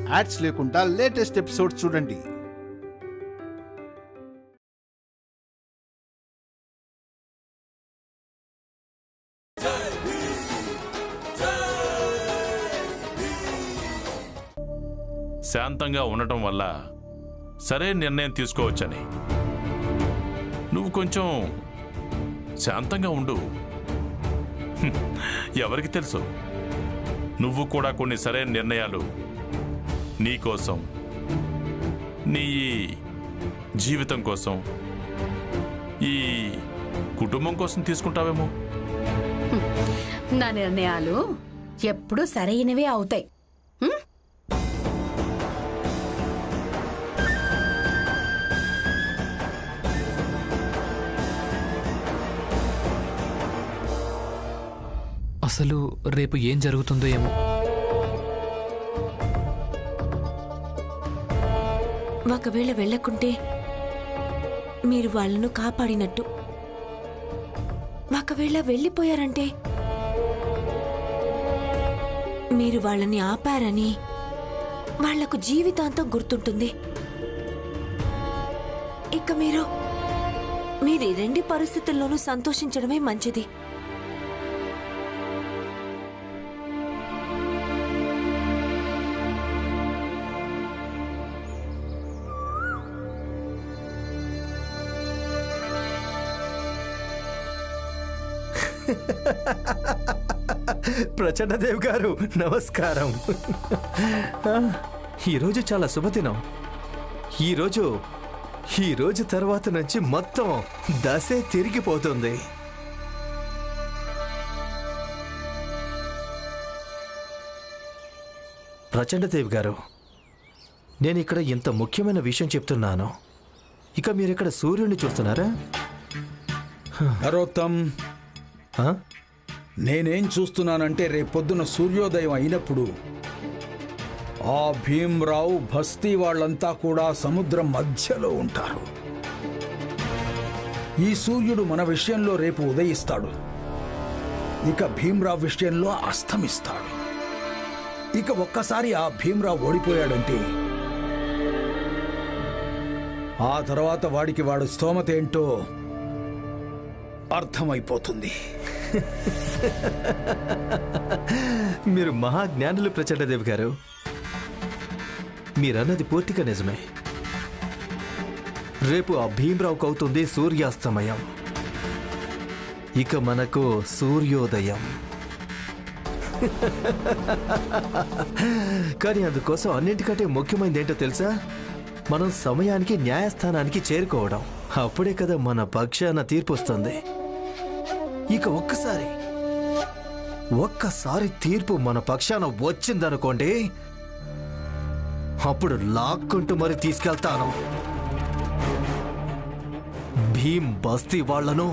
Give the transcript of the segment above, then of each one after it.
Ads లేకుండా latest episodes చూడండి. శాంతంగా ఉండటం వల్ల సరైన నిర్ణయం తీసుకోవచ్చని. నువ్వు కొంచెం శాంతంగా ఉండు. ఎవరికి తెలుసు, నువ్వు కూడా కొన్ని సరైన నిర్ణయాలు నీకోసం, నీ జీవితం కోసం, ఈ కుటుంబం కోసం తీసుకుంటావేమో. నా నిర్ణయాలు ఎప్పుడూ సరైనవే అవుతాయి. అసలు రేపు ఏం జరుగుతుందో ఏమో. ఒకవేళ వెళ్ళకుంటే మీరు వాళ్ళను కాపాడినట్టు, ఒకవేళ వెళ్ళిపోయారంటే మీరు వాళ్ళని ఆపారని వాళ్లకు జీవితాంతం గుర్తుంటుంది. ఇక మీరు ఈ రెండు పరిస్థితుల్లోనూ సంతోషించడమే మంచిది. ప్రచండదేవ్ గారు నమస్కారం. ఈరోజు చాలా శుభదినం. ఈరోజు తర్వాత నుంచి మొత్తం దశే తిరిగిపోతుంది. ప్రచండదేవ్ గారు, నేను ఇక్కడ ఇంత ముఖ్యమైన విషయం చెప్తున్నాను. ఇక మీరు ఇక్కడ సూర్యుడిని చూస్తున్నారా? నరోత్తమ్, నేనేం చూస్తున్నానంటే రేపొద్దున సూర్యోదయం అయినప్పుడు ఆ భీమ్రావు బస్తీ వాళ్ళంతా కూడా సముద్రం మధ్యలో ఉంటారు. ఈ సూర్యుడు మన విషయంలో రేపు ఉదయిస్తాడు, ఇక భీమ్రావు విషయంలో అస్తమిస్తాడు. ఇక ఒక్కసారి ఆ భీమ్రావు ఓడిపోయాడంటే ఆ తర్వాత వాడికి వాడు స్తోమత ఏంటో అర్థమైపోతుంది. మీరు మహాజ్ఞానులు ప్రచండదేవ్ గారు. మీరన్నది పూర్తిగా నిజమే. రేపు ఆ భీమ్రావుకు అవుతుంది సూర్యాస్తమయం, ఇక మనకు సూర్యోదయం. కానీ అందుకోసం అన్నింటికంటే ముఖ్యమైనది ఏంటో తెలుసా? మనం సమయానికి న్యాయస్థానానికి చేరుకోవడం. అప్పుడే కదా మన పక్షాన తీర్పు వస్తుంది. ఇక ఒక్కసారి తీర్పు మన పక్షాన వచ్చిందనుకోండి, అప్పుడు లాక్కుంటూ మరి తీసుకెళ్తాను. భీమ్ బస్తీ వాళ్లను,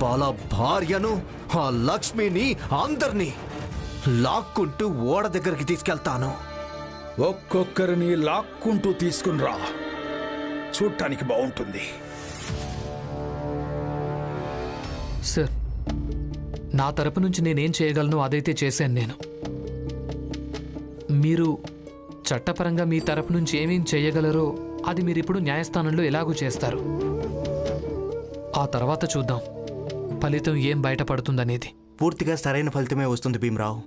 బాలా భార్యను, ఆ లక్ష్మిని, అందరినీ లాక్కుంటూ ఓడ దగ్గరికి తీసుకెళ్తాను. ఒక్కొక్కరిని లాక్కుంటూ తీసుకునిరా, చూడటానికి బాగుంటుంది. సార్, నా తరపు నుంచి నేనేం చేయగలను అదైతే చేశాను నేను. మీరు చట్టపరంగా మీ తరపు నుంచి ఏమేం చేయగలరో అది మీరిప్పుడు న్యాయస్థానంలో ఎలాగూ చేస్తారు. ఆ తర్వాత చూద్దాం ఫలితం ఏం బయటపడుతుందనేది. పూర్తిగా సరైన ఫలితమే వస్తుంది భీమ్రావు.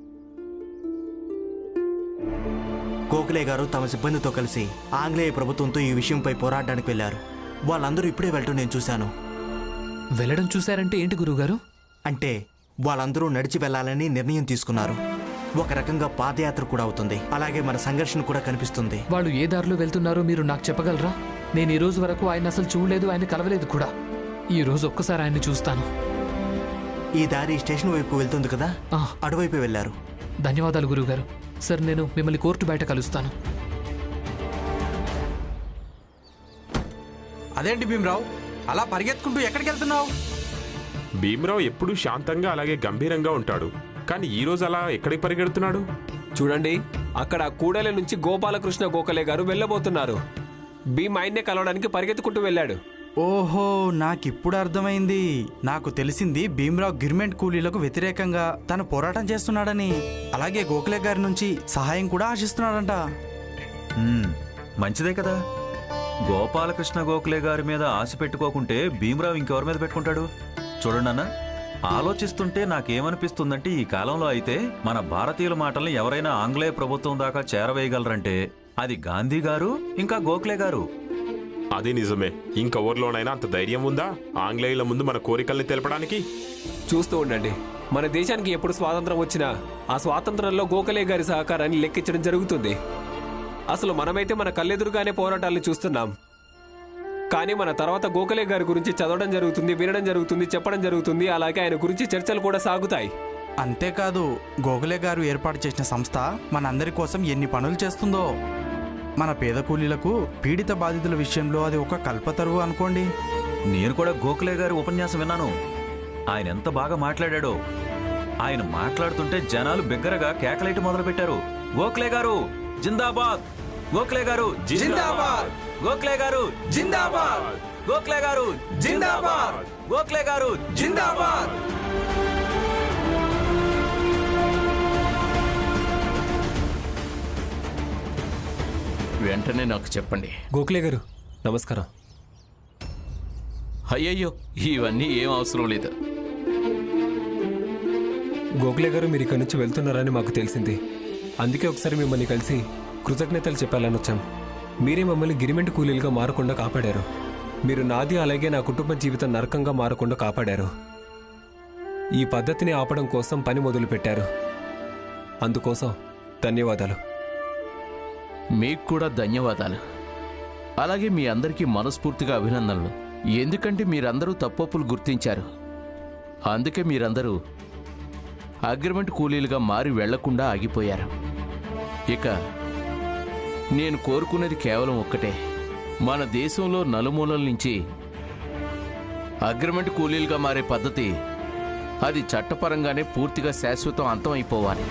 గోఖలే గారు తమ సిబ్బందితో కలిసి ఆంగ్లేయ ప్రభుత్వంతో ఈ విషయంపై పోరాడడానికి వెళ్లారు. వాళ్ళందరూ ఇప్పుడే వెళ్ళటం నేను చూశాను. వెళ్ళడం చూశారంటే ఏంటి గురువుగారు? అంటే వాళ్ళందరూ నడిచి వెళ్లాలని నిర్ణయం తీసుకున్నారు. ఒక రకంగా పాదయాత్ర కూడా అవుతుంది, అలాగే మన సంఘర్షణ కూడా కనిపిస్తుంది. వాళ్ళు ఏ దారిలో వెళ్తున్నారో మీరు నాకు చెప్పగలరా? నేను ఈ రోజు వరకు ఆయన అసలు చూడలేదు, ఆయన కలవలేదు కూడా. ఈ రోజు ఒక్కసారి ఆయన్ని చూస్తాను. ఈ దారి స్టేషన్ వైపు వెళ్తుంది కదా, అటువైపు వెళ్లారు. ధన్యవాదాలు గురువుగారు. సార్, నేను మిమ్మల్ని కోర్టు బయట కలుస్తాను. అదేంటి భీమ్రావు, అలా పరిగెత్తుకుంటూ ఎక్కడికి వెళ్తున్నావు? భీమ్రావు ఎప్పుడూ శాంతంగా అలాగే గంభీరంగా ఉంటాడు, కానీ ఈ రోజు అలా ఎక్కడికి పరిగెడుతున్నాడు? చూడండి, అక్కడ కూడలి నుంచి గోపాలకృష్ణ గోఖలే గారు వెళ్ళబోతున్నారు. భీమ్ ఆయన్నే కలవడానికి పరిగెత్తుకుంటూ వెళ్ళాడు. ఓహో, నాకిప్పుడు అర్థమైంది. నాకు తెలిసింది భీమ్రావ్ గిర్మెంట్ కూలీలకు వ్యతిరేకంగా తను పోరాటం చేస్తున్నాడని, అలాగే గోఖలే గారి నుంచి సహాయం కూడా ఆశిస్తున్నాడంట. మంచిదే కదా. గోపాలకృష్ణ గోఖలే గారి మీద ఆశ పెట్టుకోకుంటే భీమ్రావ్ ఇంకెవరి మీద పెట్టుకుంటాడు? చూడండి అన్న, ఆలోచిస్తుంటే నాకేమనిపిస్తుందంటే ఈ కాలంలో అయితే మన భారతీయుల మాటల్ని ఎవరైనా ఆంగ్లేయ ప్రభుత్వం దాకా చేరవేయగలరంటే అది గాంధీ గారు, ఇంకా గోఖలే గారు. అది నిజమే. ఇంకెవరిలోనైనా అంత ధైర్యం ఉందా ఆంగ్లేయుల ముందు మన కోరికల్ని తెలపడానికి? చూస్తూ ఉండండి, మన దేశానికి ఎప్పుడు స్వాతంత్రం వచ్చినా ఆ స్వాతంత్రంలో గోఖలే గారి సహకారాన్ని లెక్కించడం జరుగుతుంది. అసలు మనమైతే మన కళ్ళెదురుగానే పోరాటాలను చూస్తున్నాం, కానీ మన తర్వాత గోఖలే గారి గురించి చదవడం జరుగుతుంది, వినడం జరుగుతుంది, చెప్పడం జరుగుతుంది. అలాగే ఆయన గురించి చర్చలు కూడా సాగుతాయి. అంతేకాదు, గోఖలే గారు ఏర్పాటు చేసిన సంస్థ మనందరి కోసం ఎన్ని పనులు చేస్తుందో. మన పేద కూలీలకు, పీడిత బాధితుల విషయంలో అది ఒక కల్పతరువు అనుకోండి. నేను కూడా గోఖలే గారి ఉపన్యాసం విన్నాను. ఆయన ఎంత బాగా మాట్లాడాడో. ఆయన మాట్లాడుతుంటే జనాలు బిగ్గరగా కేకలైట్ మొదలుపెట్టారు. గోఖలే గారు జిందాబాద్, గోఖలే గారు జిందాబాద్, గోఖలే గారు జిందాబాద్, గోఖలే గారు జిందాబాద్, గోఖలే గారు జిందాబాద్. వెంటనే నాకు చెప్పండి. గోఖలే గారు నమస్కారం. అయ్యయ్యో, ఇవన్నీ ఏం అవసరం లేదు. గోఖలే గారు మీరు ఇక్కడి నుంచి వెళ్తున్నారని మాకు తెలిసింది. అందుకే ఒకసారి మిమ్మల్ని కలిసి కృతజ్ఞతలు చెప్పాలని వచ్చాం. మీరే మమ్మల్ని గిరిమెంట్ కూలీలుగా మారకుండా కాపాడారు. మీరు నాది అలాగే నా కుటుంబ జీవితం నరకంగా మారకుండా కాపాడారు. ఈ పద్ధతిని ఆపడం కోసం పని మొదలుపెట్టారు. అందుకోసం ధన్యవాదాలు. మీకు కూడా ధన్యవాదాలు. అలాగే మీ అందరికీ మనస్ఫూర్తిగా అభినందనలు. ఎందుకంటే మీరందరూ తప్పొప్పులు గుర్తించారు. అందుకే మీరందరూ అగ్రిమెంట్ కూలీలుగా మారి వెళ్లకుండా ఆగిపోయారు. ఇక నేను కోరుకునేది కేవలం ఒక్కటే, మన దేశంలో నలుమూలల నుంచి అగ్రిమెంట్ కూలీలుగా మారే పద్ధతి అది చట్టపరంగానే పూర్తిగా శాశ్వతం అంతమైపోవాలి.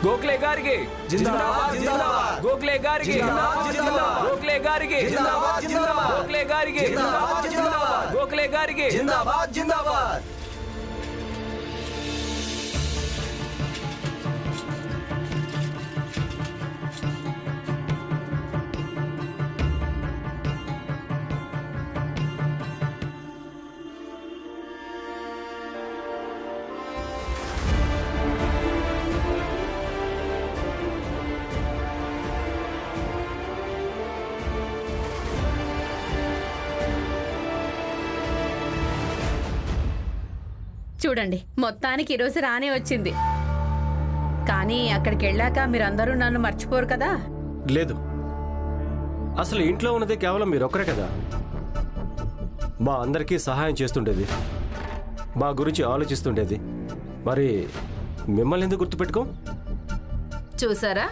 గోఖలే గారికి జిందాబాద్, జిందాబాద్, గోఖలే గారికి జిందాబాద్, గోఖలే గారికి జిందాబాద్, జిందాబాద్, గోఖలే గారికి జిందాబాద్, జిందాబాద్, గోఖలే గారికి జిందాబాద్, జిందాబాద్. చూడండి, మొత్తానికి ఈరోజు రానే వచ్చింది. కానీ అక్కడికి వెళ్ళాక మీరందరూ నన్ను మర్చిపోరు కదా? లేదు, అసలు ఇంట్లో ఉన్నది కేవలం మీరొక్కరే కదా. మా అందరికీ సహాయం చేస్తుండేది, మా గురించి ఆలోచిస్తుండేది. మరి మిమ్మల్ని ఎందుకు గుర్తుపెట్టుకో? చూసారా,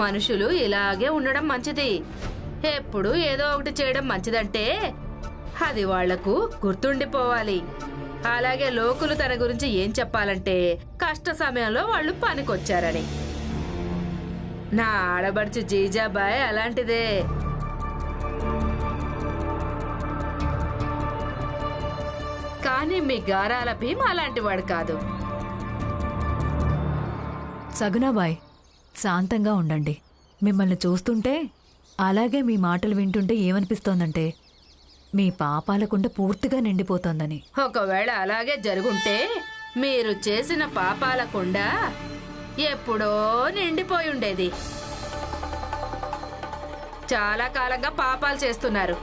మనుషులు ఇలాగే ఉండడం మంచిది. ఎప్పుడు ఏదో ఒకటి చేయడం మంచిదంటే అది వాళ్లకు గుర్తుండిపోవాలి. అలాగే లోకులు తన గురించి ఏం చెప్పాలంటే కష్ట సమయంలో వాళ్ళు పనికొచ్చారని. నా ఆడబడుచు జీజాబాయ్ అలాంటిదే. కానీ మీ గారాల భీమ్ అలాంటి వాడు కాదు. సగునాబాయ్, శాంతంగా ఉండండి. మిమ్మల్ని చూస్తుంటే, అలాగే మీ మాటలు వింటుంటే ఏమనిపిస్తోందంటే మీ పాపాలకుండ పూర్తిగా నిండిపోతోందని. ఒకవేళ అలాగే జరుగుంటే మీరు చేసిన పాపాల కుండ ఎప్పుడో నిండిపోయి ఉండేది. చాలా కాలంగా పాపాలు చేస్తున్నారు.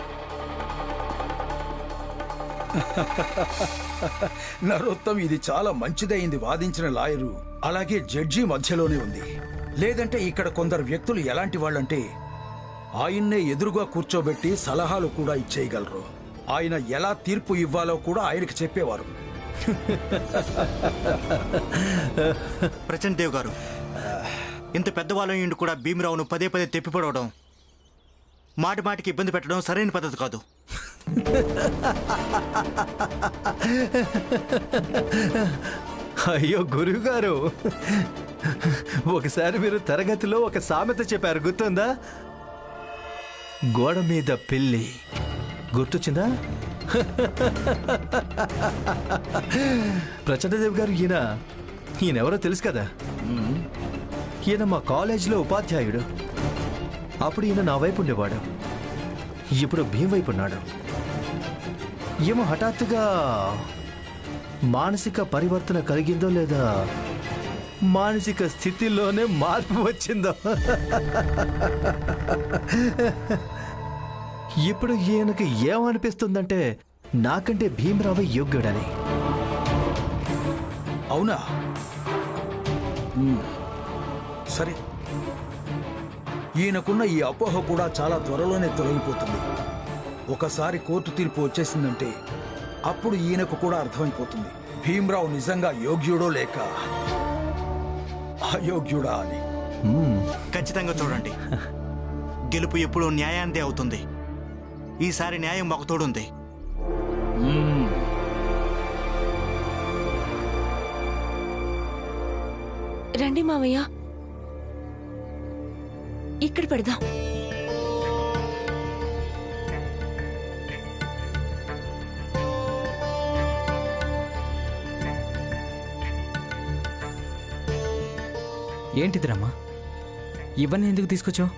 నరోత్తం, ఇది చాలా మంచిదైంది వాదించిన లాయరు అలాగే జడ్జి మధ్యలోనే ఉంది. లేదంటే ఇక్కడ కొందరు వ్యక్తులు ఎలాంటి వాళ్ళంటే ఆయన్నే ఎదురుగా కూర్చోబెట్టి సలహాలు కూడా ఇచ్చేయగలరు. ఆయన ఎలా తీర్పు ఇవ్వాలో కూడా ఆయనకి చెప్పేవారు. ప్రచండ్ దేవ్ గారు, ఇంత పెద్దవాళ్ళ కూడా భీమరావును పదే పదే తెప్పిపడవడం, మాటి మాటికి ఇబ్బంది పెట్టడం సరైన పద్ధతి కాదు. అయ్యో గురువుగారు, ఒకసారి మీరు తరగతిలో ఒక సామెత చెప్పారు, గుర్తుందా? గోడ మీద పిల్లి గుర్తొచ్చిందా? ప్రచండదేవ్ గారు ఈయనెవరో తెలుసు కదా. ఈయన మా కాలేజీలో ఉపాధ్యాయుడు. అప్పుడు ఈయన నా వైపు ఉండేవాడు. ఇప్పుడు భీమ్ వైపు ఉన్నాడు. ఏమో హఠాత్తుగా మానసిక పరివర్తన కలిగిందో లేదా మానసిక స్థితిలోనే మార్పు వచ్చిందో. ఇప్పుడు ఈయనకి ఏమనిపిస్తుందంటే నాకంటే భీమరావు యోగ్యుడని. అవునా? సరే, ఈయనకున్న ఈ అపోహ కూడా చాలా త్వరలోనే తొలగిపోతుంది. ఒకసారి కోర్టు తీర్పు వచ్చేసిందంటే అప్పుడు ఈయనకు కూడా అర్థమైపోతుంది భీమరావు నిజంగా యోగ్యుడో లేక అయోగ్యుడా అని. ఖచ్చితంగా చూడండి, గెలుపు ఎప్పుడూ న్యాయాందే అవుతుంది. ఈసారి న్యాయం మాకు తోడుంది. రండి మావయ్య, ఇక్కడ పెడదాం. ఏంటిదిరమ్మా, ఇవన్నీ ఎందుకు తీసుకొచ్చావు?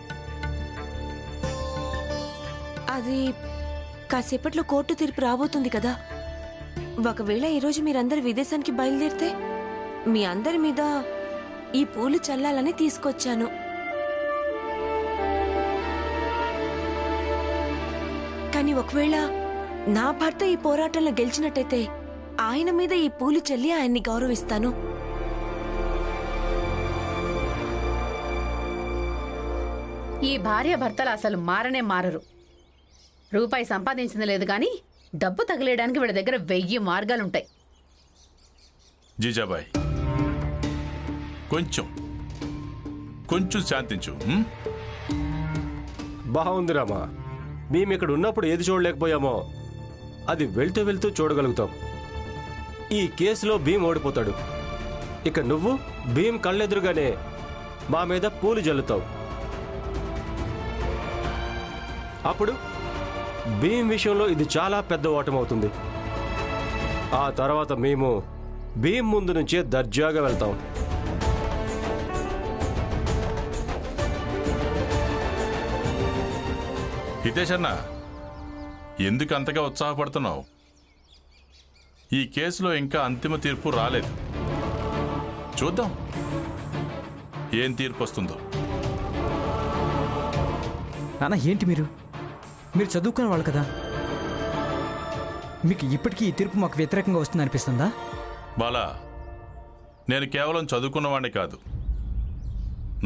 అది కాసేపట్లో కోర్టు తీర్పు రాబోతుంది కదా. ఒకవేళ ఈరోజు మీరందరు విదేశానికి బయలుదేరితే మీ అందరి మీద ఈ పూలు చల్లాలని తీసుకొచ్చాను. కానీ ఒకవేళ నా భర్త ఈ పోరాటంలో గెలిచినట్టయితే ఆయన మీద ఈ పూలు చల్లి ఆయన్ని గౌరవిస్తాను. ఈ భార్య భర్తలు అసలు మారనే మారరు. రూపాయి సంపాదించింది లేదు కానీ డబ్బు తగిలేయడానికి వీళ్ళ దగ్గర 1000 మార్గాలుంటాయి. జీజాబాయ్, కొంచెం శాంతించు. బాగుంది రామా. మేము ఇక్కడ ఉన్నప్పుడు ఏది చూడలేకపోయామో అది వెళ్తూ వెళ్తూ చూడగలుగుతాం. ఈ కేసులో భీమ్ ఓడిపోతాడు. ఇక నువ్వు భీమ్ కళ్ళెదురుగానే మా మీద పూలు జల్లుతావు. అప్పుడు భీమ్ విషయంలో ఇది చాలా పెద్ద ఓటమవుతుంది. ఆ తర్వాత మేము భీమ్ ముందు నుంచే దర్జాగా వెళ్తాం. హితేష్ అన్న, ఎందుకు అంతగా ఉత్సాహపడుతున్నావు? ఈ కేసులో ఇంకా అంతిమ తీర్పు రాలేదు. చూద్దాం ఏం తీర్పు వస్తుందో. నాన్న, ఏంటి మీరు చదువుకునే వాళ్ళు కదా. మీకు ఇప్పటికీ ఈ తీర్పు మాకు వ్యతిరేకంగా వస్తుంది అనిపిస్తుందా? బాలా, నేను కేవలం చదువుకున్నవాడిని కాదు,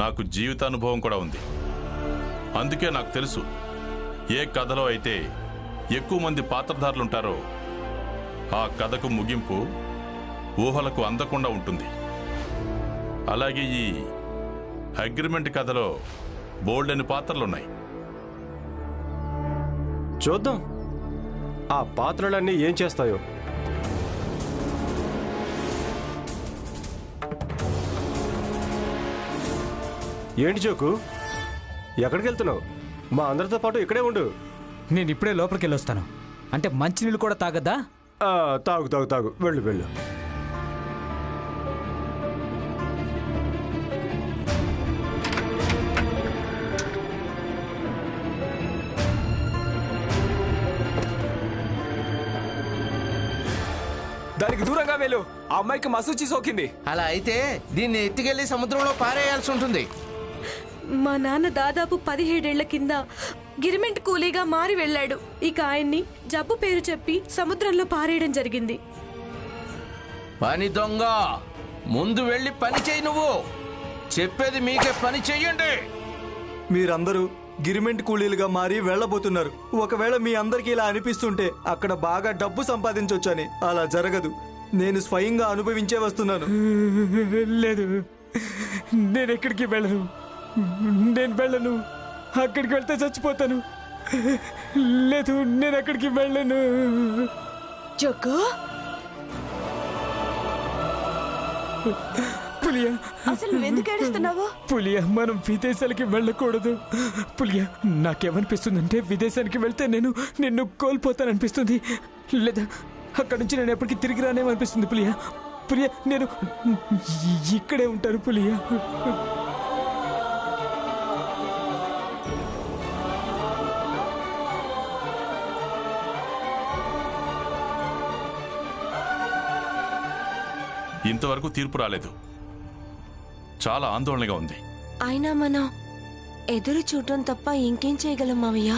నాకు జీవితానుభవం కూడా ఉంది. అందుకే నాకు తెలుసు ఏ కథలో అయితే ఎక్కువ మంది పాత్రధారులుంటారో ఆ కథకు ముగింపు ఊహలకు అందకుండా ఉంటుంది. అలాగే ఈ అగ్రిమెంట్ కథలో బోల్డెని పాత్రలున్నాయి. చూద్దాం ఆ పాత్రలన్నీ ఏం చేస్తాయో. ఏంటి జోకు, ఎక్కడికి వెళ్తున్నావు? మా అందరితో పాటు ఇక్కడే ఉండు. నేను ఇప్పుడే లోపలికి వెళ్ళొస్తాను. అంటే మంచినీళ్ళు కూడా తాగద్దా? తాగు, వెళ్ళు. దానికి దూరంగా వెళ్ళు. ఆ అమ్మాయికి మసూచి సోకింది. అలా అయితే దీన్ని ఎత్తుకెళ్లి సముద్రంలో పారేయాల్సి ఉంటుంది. మా నాన్న దాదాపు 17 ఏళ్ల కింద గిరిమెంట్ కూలీగా మారి వెళ్ళాడు. ఇక ఆయన్ని జబ్బు పేరు చెప్పి సముద్రంలో పారేయడం జరిగింది. పని దొంగ, ముందు వెళ్ళి పని చేయి. నువ్వు చెప్పేది మీకే, పని చెయ్యండి. మీరందరూ గిరిమెంట్ కూలీలుగా మారి వెళ్ళబోతున్నారు. ఒకవేళ మీ అందరికీ ఇలా అనిపిస్తుంటే అక్కడ బాగా డబ్బు సంపాదించొచ్చని. అలా జరగదు. నేను స్వయంగా అనుభవించే వస్తున్నాను. లేదు, నేను ఎక్కడికి వెళ్ళను. అక్కడికి వెళ్తే చచ్చిపోతాను. లేదు, నేను అక్కడికి వెళ్ళను. జగ్గు, పులియా అసలు నువ్వెందుకు ఏడుస్తున్నావు? పులియా మనం విదేశాలకి వెళ్ళకూడదు. పులియా నాకేమనిపిస్తుందంటే విదేశానికి వెళ్తే నేను నిన్ను కోల్పోతాననిపిస్తుంది, లేదా అక్కడి నుంచి నేను ఎప్పటికీ తిరిగి రానేమనిపిస్తుంది. పులియా పులియా నేను ఇక్కడే ఉంటాను పులియా. ఇంతవరకు తీర్పు రాలేదు. చాలా ఆందోళనగా ఉంది. అయినా మనం ఎదురు చూడటం తప్ప ఇంకేం చేయగలం మావయ్య?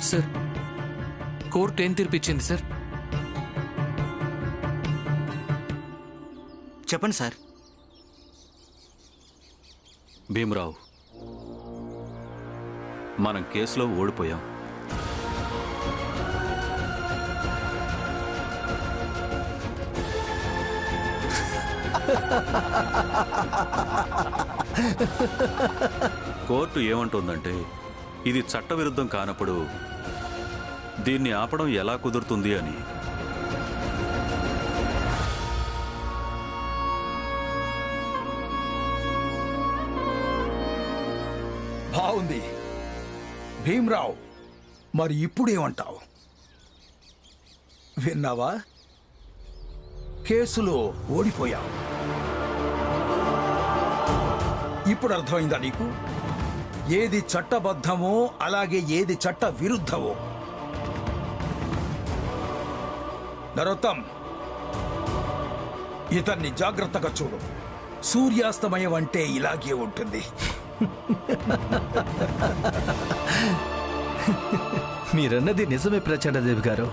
సార్, కోర్టు ఏం తీర్పిచ్చింది సార్? చెప్పండి సార్. భీమరావు, మనం కేసులో ఓడిపోయాం. కోర్టు ఏమంటుందంటే ఇది చట్టవిరుద్ధం కానప్పుడు దీన్ని ఆపడం ఎలా కుదురుతుంది అని. బాగుంది భీమ్రావ్, మరి ఇప్పుడేమంటావు? విన్నావా? కేసులో ఓడిపోయావు. ఇప్పుడు అర్థమైందా నీకు? ఏది చట్టబద్ధమో అలాగే ఏది చట్ట విరుద్ధమో. నరోత్తం, ఇతన్ని జాగ్రత్తగా చూడు. సూర్యాస్తమయం అంటే ఇలాగే ఉంటుంది. మీరన్నది నిజమే ప్రచండదేవి గారు.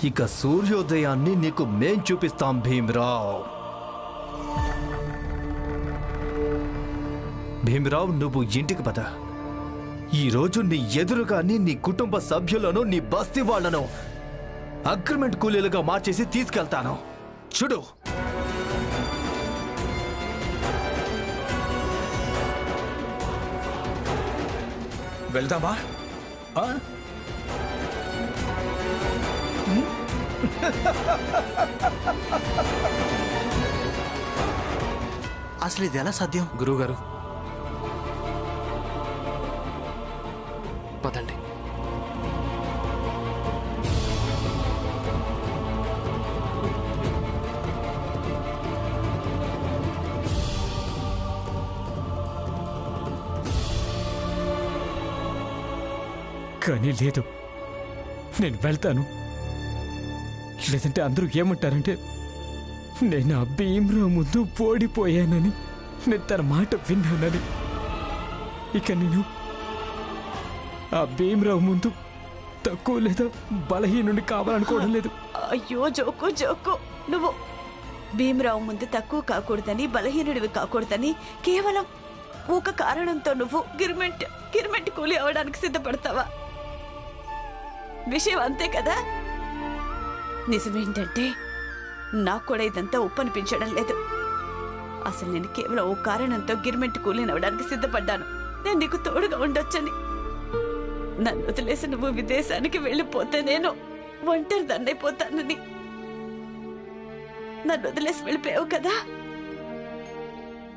ఇక సూర్యోదయాన్ని నీకు మేం చూపిస్తాం భీమ్రావ్. భీమ్రావ్, నువ్వు ఇంటికి పద. ఈరోజు నీ ఎదురుగాని నీ కుటుంబ సభ్యులను, నీ బస్తీ వాళ్లను అగ్రిమెంట్ కూలీలుగా మార్చేసి తీసుకెళ్తాను. చూడు. వెళ్దామా? అసలు ఇది ఎలా సాధ్యం? గురువుగారు పదండి. కానీ లేదు, నేను వెళ్తాను. లేదంటే అందరూ ఏమంటారంటే నేను ఆ భీమ్రావ్ ముందు ఓడిపోయానని, నేను తన మాట విన్నానని. ఇక నేను ఆ భీమ్రావ్ ముందు తక్కువ లేదా బలహీనుడి కావాలనుకోవడం లేదు. అయ్యో జోకు జోకు, నువ్వు భీమ్రావు ముందు తక్కువ కాకూడదని, బలహీనుడివి కాకూడదని కేవలం ఒక కారణంతో నువ్వు గిరిమెంట్ కూలి అవడానికి సిద్ధపడతావా? విషయం అంతే కదా? నిజమేంటంటే నాకు కూడా ఇదంతా ఉప్పనిపించడం లేదు. అసలు నేను కేవలం ఓ కారణంతో గిరిమెంట్ కూలీని అవడానికి సిద్ధపడ్డాను. నేను నీకు తోడుగా ఉండొచ్చని. నన్ను వదిలేసి నువ్వు విదేశానికి వెళ్ళిపోతే నేను ఒంటరి దండైపోతానని. నన్ను వదిలేసి వెళ్ళిపోయావు కదా,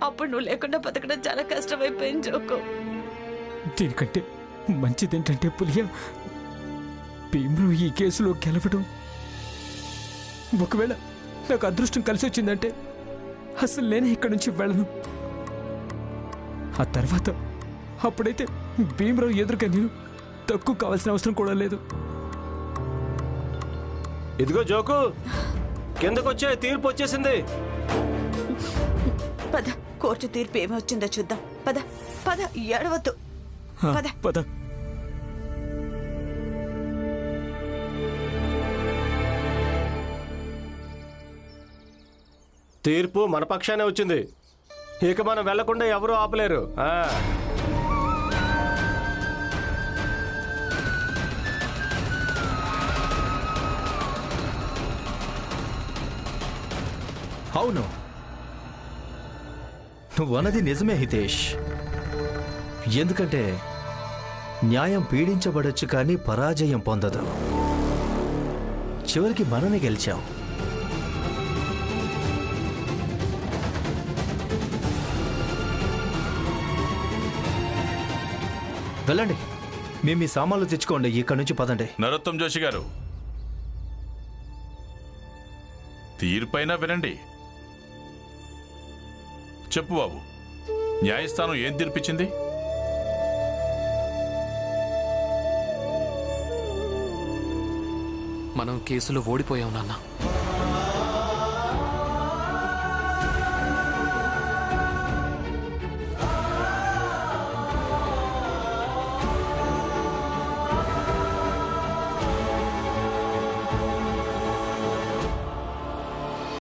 అప్పుడు నువ్వు లేకుండా బతకడం చాలా కష్టమైపోయింది జోకు. దీనికంటే మంచిదేంటంటే పులియా, భీమ్రావ్ ఈ కేసులో గెలవడం. ఒకవేళ నాకు అదృష్టం కలిసి వచ్చిందంటే అసలు నేనే ఇక్కడి నుంచి వెళ్ళను. ఆ తర్వాత అప్పుడైతే భీమ్రావ్ ఎదురుగా నేను తక్కువ కావాల్సిన అవసరం కూడా లేదు. ఇదిగో జోకు, కిందకొచ్చే తీర్పు వచ్చేసింది. పద, కోర్టు తీర్పు ఏమి వచ్చిందో చూద్దాం. పద పద, ఏడవద్దు. పద పద. తీర్పు మన పక్షానే వచ్చింది. ఇక మనం వెళ్లకుండా ఎవరూ ఆపలేరు. అవును, నువ్వు అన్నది నిజమే హితేష్. ఎందుకంటే న్యాయం పీడించబడొచ్చు కానీ పరాజయం పొందదు. చివరికి మనమే గెలిచాం. వెళ్ళండి, మేము మీ సామాన్లు తెచ్చుకోండి. ఇక్కడి నుంచి పదండి. నరోత్తం జోషి గారు, తీర్పైనా వినండి. చెప్పు బాబు, న్యాయస్థానం ఏం తీర్పిచ్చింది? మనం కేసులో ఓడిపోయాం నాన్న.